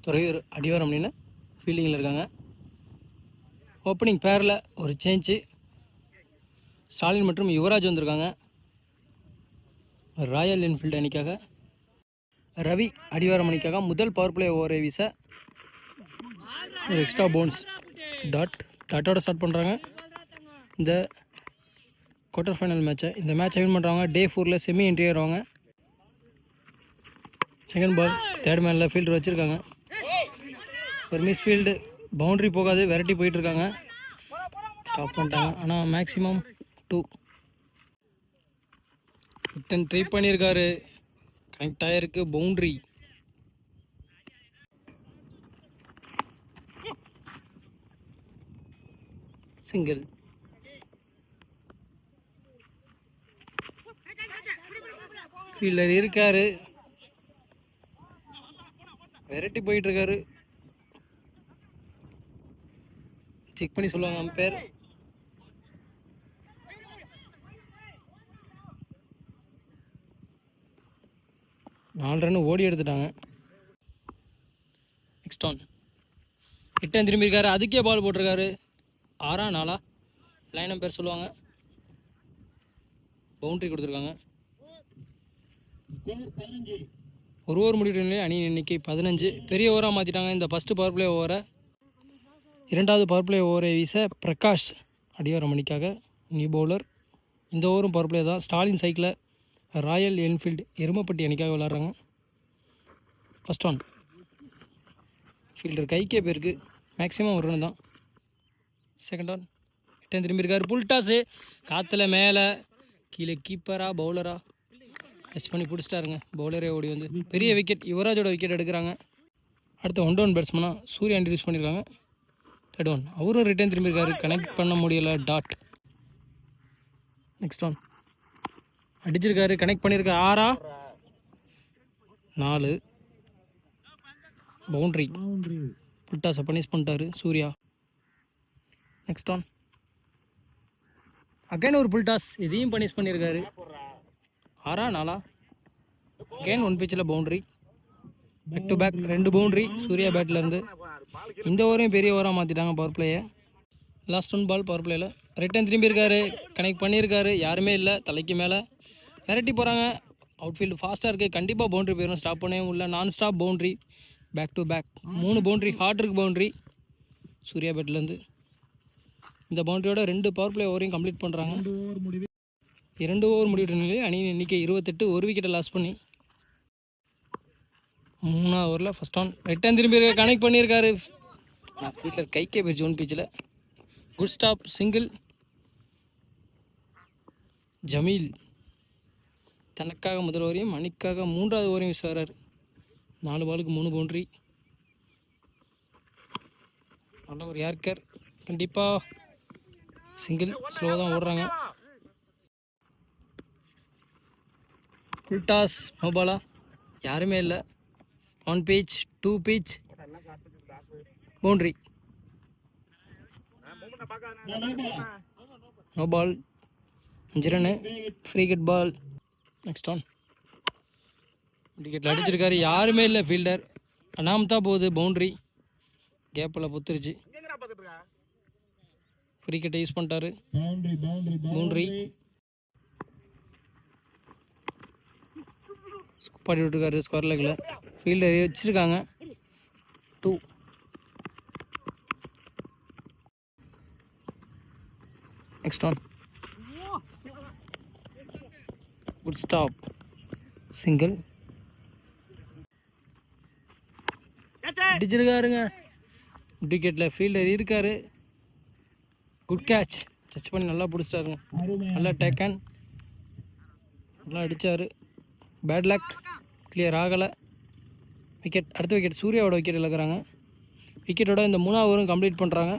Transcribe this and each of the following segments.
துறையூர் அடிவாரம் அப்படின்னு ஃபீல்டிங்கில் இருக்காங்க. ஓப்பனிங் பேரில் ஒரு சேஞ்சு. ஸ்டாலின் மற்றும் யுவராஜ் வந்திருக்காங்க. ராயல் என்ஃபீல்டு அணிக்காக ரவி அடிவாரம் அணிக்காக முதல் பவர் பிளே ஓவரை வீச ஒரு எக்ஸ்ட்ரா பவுன்ஸ் டாட்டோட ஸ்டார்ட் பண்ணுறாங்க இந்த குவார்ட்டர் ஃபைனல் மேட்சை. இந்த மேட்சை வின் பண்ணுறவங்க டே 4ல் செமி என்ட்ரி ஆடுவாங்க. செகண்ட் பால் தேர்ட் மேனில் ஃபீல்டர் வச்சுருக்காங்க. ஒரு மிஸ் ஃபீல்டு, பவுண்ட்ரி போகாது, விரட்டி போயிட்டுருக்காங்க. ஸ்டாப் பண்ணிட்டாங்க. ஆனால் மேக்ஸிமம் 2. ரிட்டன் ட்ரை பண்ணியிருக்காரு, கனெக்ட் ஆகிருக்கு, பவுண்ட்ரி. சிங்கிள். ஃபீல்டர் இருக்காரு, விரட்டி போயிட்டு இருக்காரு. செக் பண்ணி சொல்லுவாங்க அம்பையர். நாலு ரன் ஓடி எடுத்துட்டாங்க. நெக்ஸ்ட் ஆன் ரிட்டன் திரும்பி இருக்காரு, அதுக்கே பால் போட்டிருக்காரு. 6 4 லைன் அம்பையர் சொல்லுவாங்க. பவுண்ட்ரி கொடுத்துருக்காங்க. ஒரு ஓவர் முடிவுநிலை அணி எண்ணிக்கை 15. பெரிய ஓவராக மாற்றிட்டாங்க இந்த ஃபஸ்ட்டு பவர் பிளே ஓவரை. இரண்டாவது பவர் பிளே ஓவரை வீச பிரகாஷ் அடிவாரம் அணிக்காக நியூ பவுலர். இந்த ஓவரும் பவர் பிளே தான். ஸ்டாலின் சைக்கிளை ராயல் என்ஃபீல்டு எருமப்பட்டி அணிக்காக விளாட்றாங்க. ஃபஸ்ட் ஆன் ஃபீல்டர் கைக்கே போயிருக்கு, மேக்ஸிமம் ஒரு ரன் தான். செகண்ட் ஆன் ரிட்டன் திரும்பி இருக்காரு, புல் டாஸு காற்றுல மேலே கீழே. கீப்பரா பவுலரா டச் பண்ணி பிடிச்சிட்டாருங்க. பவுலரே ஓடி வந்து பெரிய விக்கெட். யுவராஜோட விக்கெட் எடுக்கிறாங்க. அடுத்த 1 டவுன் பேட்ஸ்மனாக சூர்யா இன்ட்ரடியூஸ் பண்ணியிருக்காங்க. தேர்ட் ஒன் அவரும் ரிட்டன் திரும்பியிருக்காரு, கனெக்ட் பண்ண முடியலை, டாட். நெக்ஸ்ட் ஒன் அடிச்சிருக்காரு, கனெக்ட் பண்ணியிருக்காரு. 6 4 பவுண்ட்ரி. புல்டாஸை பனிஷ் பண்ணிட்டாரு சூர்யா. நெக்ஸ்ட் ஒன் அகைன் ஒரு புல்டாஸ், இதையும் பனிஷ் பண்ணியிருக்காரு. 6 4 அகைன் 1 பிச்சில் boundary. Back to back 2 boundary Surya பேட்லேருந்து. இந்த ஓவரையும் பெரிய ஓவராக மாற்றிட்டாங்க பவர் பிளேயை. லாஸ்ட் 1 பால் பவர் பிளேயில். ரிட்டன் திரும்பி இருக்காரு, கனெக்ட் பண்ணியிருக்காரு, யாருமே இல்லை, தலைக்கு மேலே விரட்டி போகிறாங்க. அவுட்ஃபீல்டு ஃபாஸ்ட்டாக இருக்குது, கண்டிப்பாக பவுண்ட்ரி போயிடும், ஸ்டாப் பண்ணவே இல்லை. நான் stop boundary, back to back 3 boundary, ஹார்ட்ருக்கு பவுண்ட்ரி சூர்யா பேட்லேருந்து. இந்த பவுண்ட்ரியோட 2 பவர் பிளே ஓவரையும் கம்ப்ளீட் பண்ணுறாங்க. 2 ஓவர் முடிவு நிலையில் அணியின் எண்ணிக்கை 28. ஒரு விக்கெட்டை லாஸ் பண்ணி 3ஆவது ஓவரில் ஃபஸ்ட் ஆன் ரிட்டன் திரும்பி கனெக்ட் பண்ணியிருக்காரு. ஃபீல்டர் கைக்கே போயிடுச்சு 1 பிச்சில். Good stop, single. ஜமீல் தனக்காக முதல் ஓவரையும் அணிக்காக 3ஆவது ஓவரையும் வீச வர்றாரு. 4 பாலுக்கு 3 பவுண்ட்ரி. நல்ல ஒரு யார்கர், கண்டிப்பாக சிங்கிள். ஸ்லோவாக தான் ஓடுறாங்க. ஃபுல் டாஸ், நோ பாலா, யாருமே இல்லை. 1 pitch 2 pitch boundary. No ball, 5 run, free hit ball. Next on விக்கெட்டில் அடிச்சிருக்காரு, யாருமே இல்லை. ஃபீல்டர் அனாமத்தா போகுது, பவுண்ட்ரி. கேப்பில் புத்துருச்சு. ஃப்ரீ கிட்டை யூஸ் பண்ணிட்டாரு, பவுண்ட்ரி. பாடி விட்டுருக்காரு ஸ்கொயர் லெக்கில். ஃபீல்டர் வச்சுருக்காங்க 2. Next on good stop, single. அடிச்சிருக்காருங்க விக்கெட்டில். ஃபீல்டர் இருக்காரு, குட் கேட்ச், டச் பண்ணி நல்லா பிடிச்சிட்டாருங்க. நல்லா டேக்கன், நல்லா அடித்தார். பேட் லக், கிளியர் ஆகலை. விக்கெட், அடுத்த விக்கெட் சூர்யாவோட விக்கெட் இழக்கிறாங்க. விக்கெட்டோட இந்த 3ஆவது ஓவரும் கம்ப்ளீட் பண்ணுறாங்க.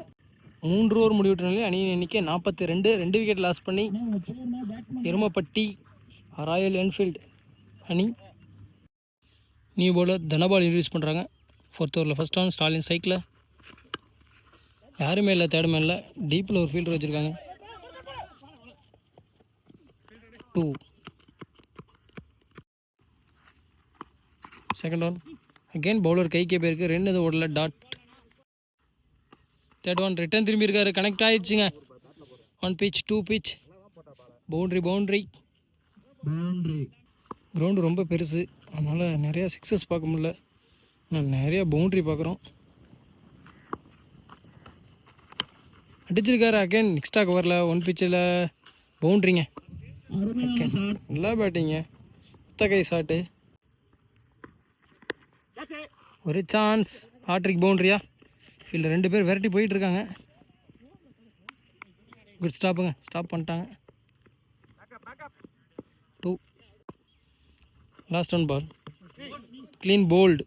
3 ஓவர் முடிவிட்ட நிலையில் அணியின் எண்ணிக்கை 42. 2 விக்கெட் லாஸ் பண்ணி எருமப்பட்டி ராயல் என்ஃபீல்டு அணி நியூ பவுலர் தனபால் இன்ட்ரடியூஸ் பண்ணுறாங்க. 4th ஓவரில் ஃபஸ்ட் ஆன் ஸ்டாலின் சைக்கில், யாருமே இல்லை. தேர்ட் மேனில் டீப்பில் ஒரு ஃபீல்டர் வச்சுருக்காங்க. 2 செகண்ட் ஆன் அகெயின் பவுலர் கைக்கே போயிருக்கு, 2 ஓடல, டாட். தேர்ட் ஒன் ரிட்டர்ன் திரும்பி இருக்காரு, கனெக்ட் ஆயிடுச்சுங்க. 1 pitch 2 pitch, பவுண்ட்ரி. கிரவுண்டு ரொம்ப பெருசு, அதனால் நிறையா சிக்ஸஸ் பார்க்க முடியல, ஆனால் நிறையா பவுண்ட்ரி பார்க்குறோம். அடிச்சிருக்காரு அகேன், நெக்ஸ்ட் கவரில் 1 pitchல பவுண்ட்ரிங்க. நல்லா பேட்டிங்க, கை ஷாட்டு, ஒரு சான்ஸ், ஹாட்ரிக் பவுண்ட்ரியா. ஃபீல்டில் 2 பேர் விரட்டி போயிட்டுருக்காங்க. குட் ஸ்டாப்புங்க, ஸ்டாப் பண்ணிட்டாங்க. 2. Last one ball, clean bowled.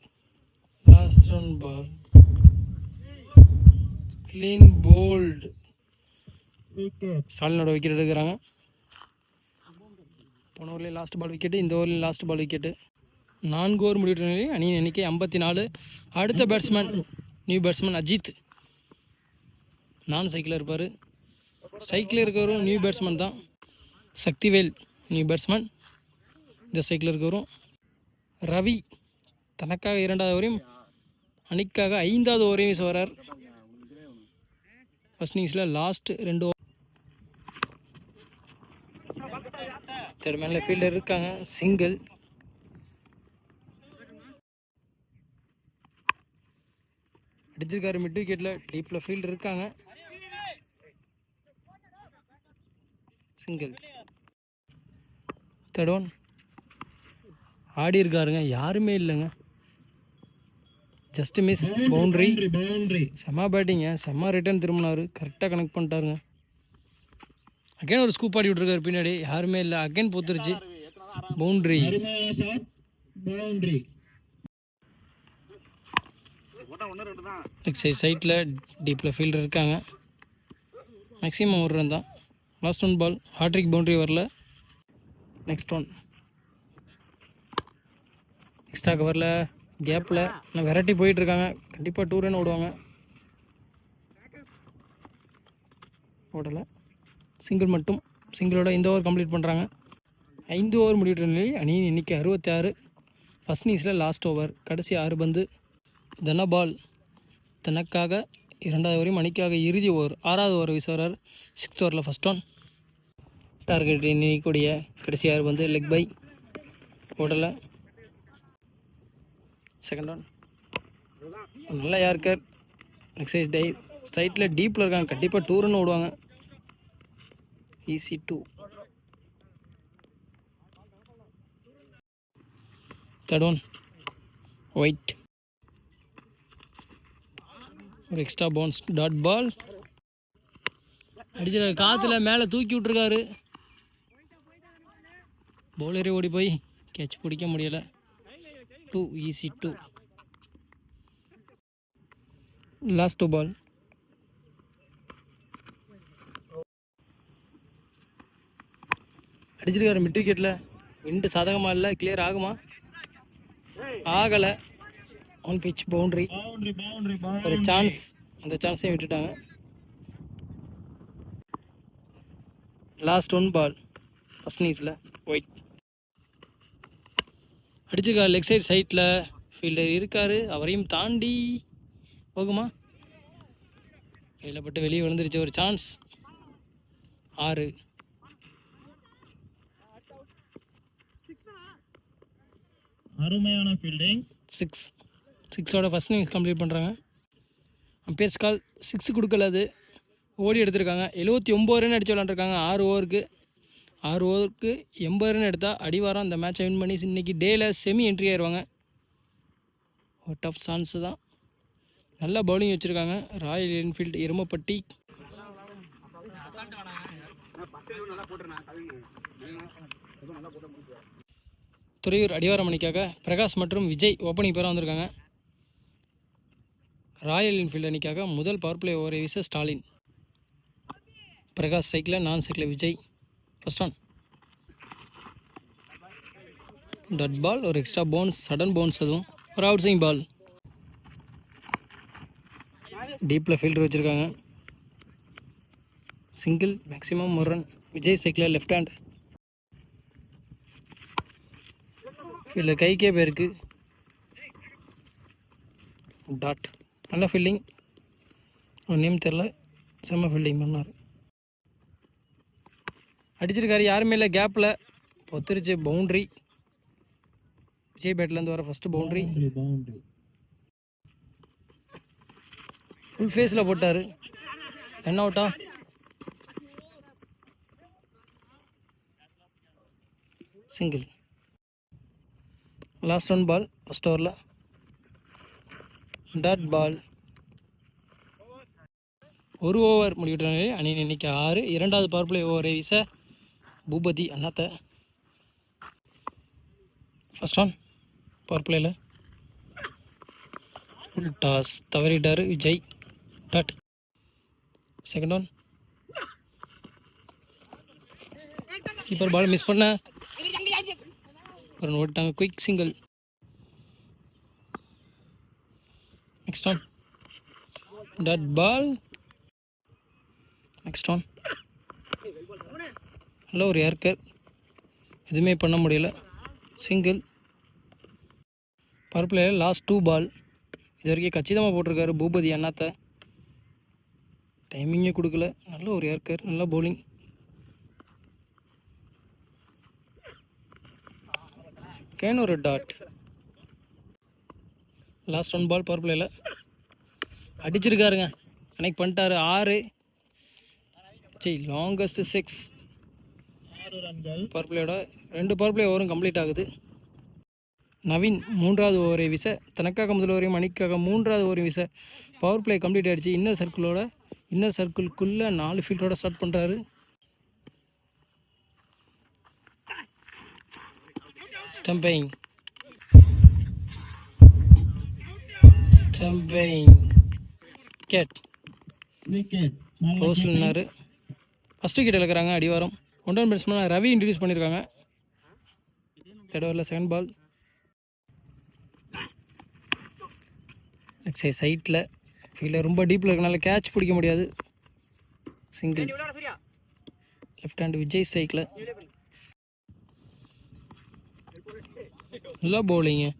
Last one ball, clean bowled. ஸ்டாலினோட விக்கெட் எடுக்கிறாங்க. போன ஓவர்லேயும் லாஸ்ட் பால் விக்கெட்டு, இந்த ஓவர்லேயும் லாஸ்ட் பால் விக்கெட்டு. 4 ஓவர் முடிவுற நிலையில் அணியின் எண்ணிக்கை 54. அடுத்த பேட்ஸ்மேன் நியூ பேட்ஸ்மேன் அஜித். நான் சைக்கிளில் இருப்பார், சைக்கிளில் இருக்கிறவரும் நியூ பேட்ஸ்மேன் தான். சக்திவேல் நியூ பேட்ஸ்மேன், இந்த சைக்கிளில் இருக்கிறவரும். ரவி தனக்காக 2வது ஓவரையும் அணிக்காக 5வது ஓவரையும் வீச வரார். ஃபர்ஸ்ட் இன்னிங்ஸில் லாஸ்ட் 2 ஓவர். தேர்ட் மேனில் ஃபீல்டர் இருக்காங்க, சிங்கிள். அடிச்சிருக்காரு மிட் விக்கெட்டில், டீப்பில் ஃபீல்டர் இருக்காங்க, சிங்கிள். தேர்ட் ஒன் ஆடி இருக்காருங்க, யாருமே இல்லைங்க, ஜஸ்ட் மிஸ், பவுண்ட்ரி. செம்ம பேட்டிங்க, செம்ம ரிட்டர்ன் திரும்பினார், கரெக்டாக கனெக்ட் பண்ணிட்டாருங்க. அகைன் ஒரு ஸ்கூப் ஆடி விட்ருக்காரு பின்னாடி, யாருமே இல்லை, அகைன் போத்துருச்சு, பவுண்ட்ரி. லெக் சைடில் டீப்பில் ஃபீல்டர் இருக்காங்க, மேக்ஸிமம் ஒரு ரன் தான். Last one ball, hat trick boundary வரல. நெக்ஸ்ட் ஒன், எக்ஸ்ட்ரா கவரில் கேப்பில் நான் வெரைட்டி போயிட்டுருக்காங்க, கண்டிப்பாக 2 ரன் ஓடுவாங்க, ஓடலை, சிங்கிள் மட்டும். சிங்கிளோட இந்த ஓவர் கம்ப்ளீட் பண்ணுறாங்க. 5 ஓவர் முடிவுற நிலையில் அணியின் எண்ணிக்கை 66. ஃபர்ஸ்ட் இன்னிங்ஸில் லாஸ்ட் ஓவர், கடைசி 6 பந்து. தனபால் தனக்காக 2வது ஓவரையும் அணிக்காக இறுதி ஓவர் 6வது ஓவர் வீச வரார். 6th ஓவரில் ஃபர்ஸ்ட் ஒன். டார்கெட் எண்ணிக்கூடிய கடைசி 6 பந்து, லெக் பை, ஓடலை. செகண்ட் ஒன், நல்லா யார்கர், நெக்ஸ்ட் சைட் டைவ், ஸ்ட்ரைட்டில் டீப்பில் இருக்காங்க, கண்டிப்பாக 2 ரன் ஓடுவாங்க, ஈஸி 2. தேர்ட் ஒன் ஒயிட், ஒரு எக்ஸ்ட்ரா பவுன்ஸ், டாட் பால். அடிச்சிட காற்றுல மேலே தூக்கி விட்ருக்காரு, பவுலரே ஓடி போய் கேட்ச் பிடிக்க முடியலை, 2, ஈஸி 2. லாஸ்ட் பால், அடிச்சிருக்காரு மிட் விக்கெட்டில், விண்டு சாதகமாக இல்லை, கிளியர் ஆகுமா, ஆகலை. 1 pitch பவுண்ட்ரி, ஒரு சான்ஸ், அந்த சான்ஸையும் விட்டுட்டாங்க. லாஸ்ட் ஒன் பால், ஃபர்ஸ்ட் இன்னிங்ஸில் ஒயிட். அடிச்சிருக்காரு லெக் சைடில் ஃபீல்டர் இருக்கார், அவரையும் தாண்டி போகுமா, கையில் பட்டு வெளியே விழுந்துருச்சு, ஒரு சான்ஸ், 6. அருமையான ஃபீல்டிங், 6. 6ஓட ஃபர்ஸ்ட் இன்னிங்ஸ் கம்ப்ளீட் பண்ணுறாங்க. அம்பேர்ஸ் கால் 6 கொடுக்கல, அது ஓடி எடுத்திருக்காங்க. 79 ரன் அடிச்சு விளாண்டுருக்காங்க 6 ஓவருக்கு. 6 ஓவருக்கு 80 ரன் எடுத்தால் அடிவாரம் இந்த மேட்சை வின் பண்ணி இன்றைக்கி டேயில் செமி என்ட்ரி ஆயிடுவாங்க. ஒரு டஃப் சான்ஸு தான். நல்ல பவுலிங் வச்சுருக்காங்க. Royal Enfield Erumapatti. துறையூர் அடிவாரம் அணிக்காக பிரகாஷ் மற்றும் விஜய் ஓப்பனிங் பேராக வந்திருக்காங்க. ராயல் என்ஃபீல்டு அணிக்காக முதல் பவர் பிளே ஓவரை வீச ஸ்டாலின். பிரகாஷ் சைக்கிளில், நான் சைக்கிளில் விஜய். ஃபர்ஸ்ட் ஆன், டட் பால், ஒரு எக்ஸ்ட்ரா பவுன்ஸ், சடன் பவுன்ஸ், அதுவும் ஒரு அவுட் சைங் பால். டீப்பில் ஃபீல்டர் வச்சுருக்காங்க. சிங்கிள், மேக்ஸிமம் ஒரு ரன். விஜய் சைக்கிளில் லெஃப்ட் ஹேண்ட், ஃபீல்டர் கைக்கே போயிருக்கு. டாட். நல்ல ஃபீல்டிங். நேம் தெரில, செம்ம ஃபீல்டிங் பண்ணார். அடிச்சிருக்காரு, யாருமே இல்லை கேப்பில். பொத்துருச்சு, பவுண்ட்ரி. விஜய் பேட்லேருந்து வர ஃபஸ்ட்டு பவுண்ட்ரி. ஃபுல் ஃபேஸில் போட்டார். என்ன அவுட்டா? Single. Last one ball first ஓவரில். Dot ball. ஒரு ஓவர் முடிவிட்ட நிலையில் அணியின் எண்ணிக்கை 6. இரண்டாவது பவர் பிளே ஓவரை வீச பூபதி அண்ணாத்த. ஃபர்ஸ்ட் ஆன் பவர் பிளேயில். ஃபுல் டாஸ் தவறிட்டார் Vijay. Dot. Second on. Keeper ball miss பண்ண ஒரு ஓட்டாங்க. Quick single. Next on. Dot ball. Next on. நல்ல ஒரு ஏர்க்கர், எதுவுமே பண்ண முடியல. Single. Power player last 2 ball. இது வரைக்கும் கச்சிதமாக போட்டிருக்காரு பூபதி அண்ணாத்த. டைமிங்கே கொடுக்கல. நல்ல ஒரு ஏர்க்கர், நல்ல பவுலிங். கேன் ஒரு டாட். லாஸ்ட் 1 பால் பவர் பிளேயில். அடிச்சிருக்காருங்க, கனெக்ட் பண்ணிட்டாரு. 6. லாங்கஸ்ட் 6. பவர் பிளேயோட 2 பவர் பிளே ஓவரும் கம்ப்ளீட் ஆகுது. நவீன் 3வது ஓவரை வீச, தனக்காக முதல் ஓவரையும் மணிக்காக 3வது ஓவரையும் வீச பவர் பிளே கம்ப்ளீட் ஆகிடுச்சு. இன்னர் சர்க்கிள்குள்ளே 4 ஃபீல்டோட ஸ்டார்ட் பண்ணுறாரு. ஸ்டம்பிங். கேட் க்ளோஸில் நின்னார். ஃபஸ்ட்டு விக்கெட் இழக்கிறாங்க அடிவாரம். 1 ரன் பேட்ஸ்மேன் ரவி இன்ட்ரடியூஸ் பண்ணியிருக்காங்க. தேர்ட் ஓவரில் செகண்ட் பால். சரி, சைட்டில் ஃபீல்டர் ரொம்ப டீப்பில் இருக்கனால கேட்ச் பிடிக்க முடியாது. சிங்கிள். லெஃப்ட் ஹேண்ட் விஜய் ஸ்ட்ரைக்கில். நல்லா பவுலிங்கு.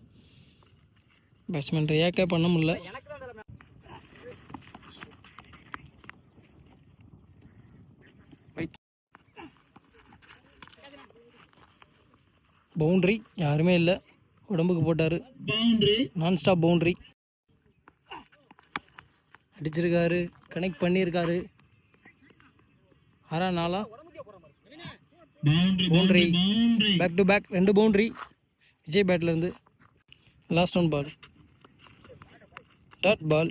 பேட்ஸ்மேன் ரியாக்டே பண்ண முடியல. பவுண்ட்ரி, யாருமே இல்லை, உடம்புக்கு போட்டார். நான் ஸ்டாப் பவுண்ட்ரி. அடிச்சிருக்காரு, கனெக்ட் பண்ணியிருக்காரு. 6 4 boundary. Back to back 2 boundary Vijay பேட்லேருந்து. Last 1 ball. Dot ball.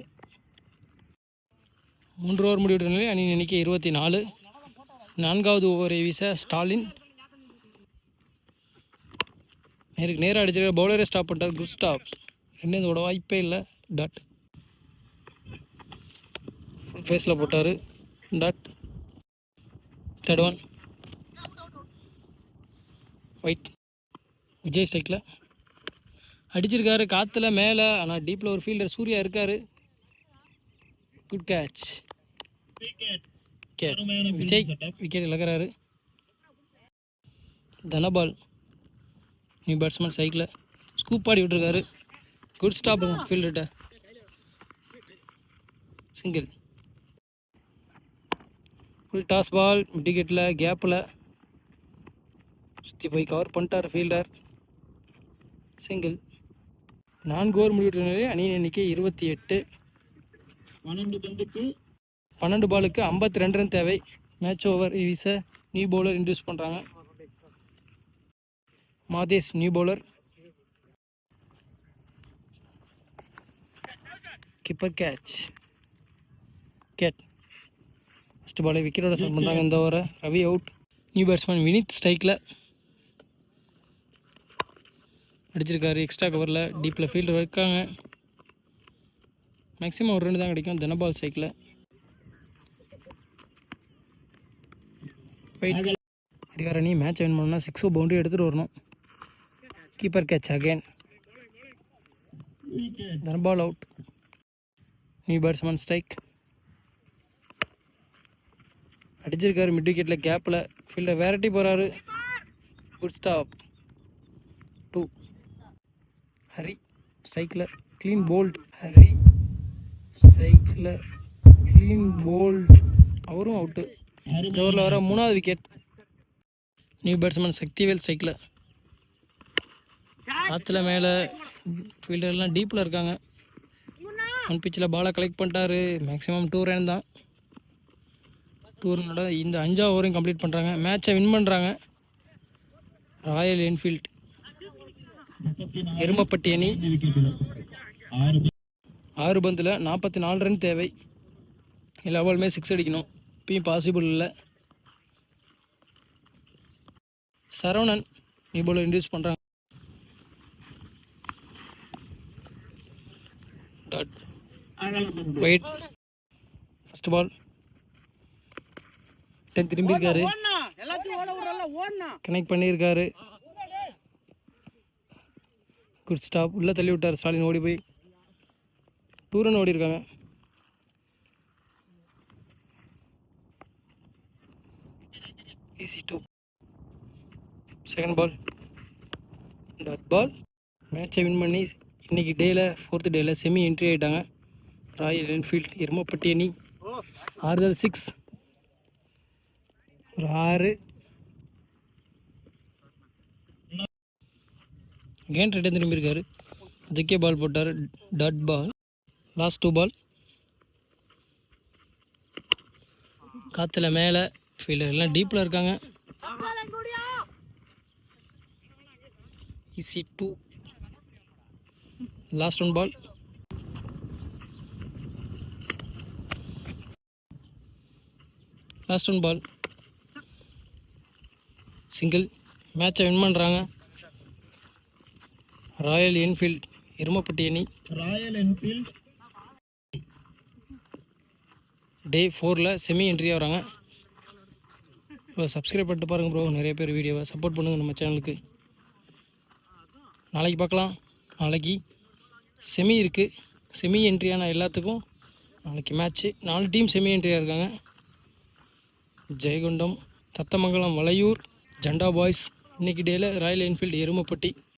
3 over முடிவிட்ட நிலையில் அணியின் எண்ணிக்கை 24. 4வது ஓவரை வீச ஸ்டாலின். நேராக அடிச்சிருக்க பவுலரே ஸ்டாப் பண்ணிட்டார். Good stop. இன்னும் இதோட வாய்ப்பே இல்லை. டாட். ஃபுல் ஃபேஸில் போட்டார். Dot. Third one. Wide. Vijay ஸ்ட்ரைக்கில். அடிச்சிருக்காரு காற்றுல மேலே, ஆனால் டீப்பில் ஒரு ஃபீல்டர் சூர்யா இருக்கார். Good catch. விஜய் விக்கெட் இழக்கிறாரு. தனபால் நியூ பேட்ஸ்மேன் சைக்கில் ஸ்கூப் ஆடி விட்டுருக்காரு. குட் ஸ்டாப் ஃபீல்டர்கிட்ட. சிங்கிள். ஃபுல் டாஸ் பால் விக்கெட்டில் கேப்பில் சுற்றி போய் கவர் பண்ணிட்டார் ஃபீல்டர். சிங்கிள். 4 ஓவர் முடிவிட்ட நிலையில் அணியின் எண்ணிக்கை 28. 12 பாலுக்கு 52 ரன் தேவை. மேட்ச் ஓவர் வீச நியூ பவுலர் இன்ட்ரடியூஸ் பண்ணுறாங்க. Madhesh new bowler. Keeper catch. First பாலே விக்கெட்டோட ஸ்டார்ட் பண்ணுறாங்க இந்த ஓவரை. Ravi out. New batsman Vineeth ஸ்ட்ரைக்கில். அடிச்சிருக்காரு எக்ஸ்ட்ரா கவரில். டீப்பில் ஃபீல்டர் இருக்காங்க. மேக்ஸிமம் ஒரு 2 தான் கிடைக்கும். தனபால் ஸ்ட்ரைக்கில். அடிகாரணி மேட்ச் வின் பண்ணால் 6 பவுண்டரி எடுத்துகிட்டு வரணும். Keeper catch again. Dhanapal out. New batsman strike. அடிச்சிருக்காரு மிட் விக்கெட்டில் கேப்பில். ஃபீல்டர் வேரட்டி போகிறாரு. Good stop. 2. ஹரி ஸ்ட்ரைக்கில். Clean bolt Hari. Cycle clean bolt, அவரும் அவுட்டு. இந்த ஓவரில் வர 3வது wicket. New batsman Sakthivel cycle. ஆற்றுல மேலே ஃபீல்டர்லாம் டீப்பில் இருக்காங்க. ஒன் பிச்சில் பாலை கலெக்ட் பண்ணிட்டாரு. மேக்ஸிமம் 2 ரன் தான். 2 ரனோட இந்த 5வது ஓவரையும் கம்ப்ளீட் பண்ணுறாங்க. மேட்சை வின் பண்ணுறாங்க. ராயல் என்ஃபீல்ட் எருமப்பட்டி அணி. 6 பந்தில் 44 ரன் தேவை. எல்லா பாலுமே 6 அடிக்கணும். இப்பயும் பாசிபிள் இல்லை. சரவணன் நியூ பவுலர் இன்ட்ரடியூஸ் பண்ணுறாங்க. Wait first ball. திரும்பியிருக்காரு, கனெக்ட் பண்ணியிருக்காரு. Good stop. உள்ளே தள்ளி விட்டார் ஸ்டாலின். ஓடி போய் 2 ரன் ஓடி இருக்காங்க. Easy 2. Second ball dot ball. மேட்சை வின் பண்ணி இன்னைக்கு டேயில் 4th டேயில் செமி என்ட்ரி ஆகிட்டாங்க. ராயல் என்ஃபீல்ட் எருமப்பட்டி அணி. 6 ஒரு 6. கேன் ரிட்டன் திரும்பியிருக்காரு. அதுக்கே பால் போட்டார். Dot ball. Last 2 ball. காற்றுல மேலே ஃபீல்டர் எல்லாம் டீப்பில் இருக்காங்க. Easy 2. Last 1 ball. Last 1 ball. Single. மேட்சை வின் பண்ணுறாங்க ராயல் என்ஃபீல்ட் எருமப்பட்டி அணி. ராயல் என்ஃபீல்ட் டே 4ல் செமி என்ட்ரி ஆகிறாங்க. ப்ரோ சப்ஸ்கிரைப் பண்ணிட்டு பாருங்கள் ப்ரோ. நிறைய பேர் வீடியோவை சப்போர்ட் பண்ணுங்கள் நம்ம சேனலுக்கு. நாளைக்கு பார்க்கலாம். நாளைக்கு செமி இருக்குது. செமி என்ட்ரியான எல்லாத்துக்கும் நாளைக்கு மேட்ச்சு. 4 டீம் செமி என்ட்ரியாக இருக்காங்க. ஜெயங்கொண்டம், தத்தமங்கலம், வளையூர், ஜண்டா பாய்ஸ். இன்றைக்கி டேயில் ராயல் என்ஃபீல்டு எருமப்பட்டி.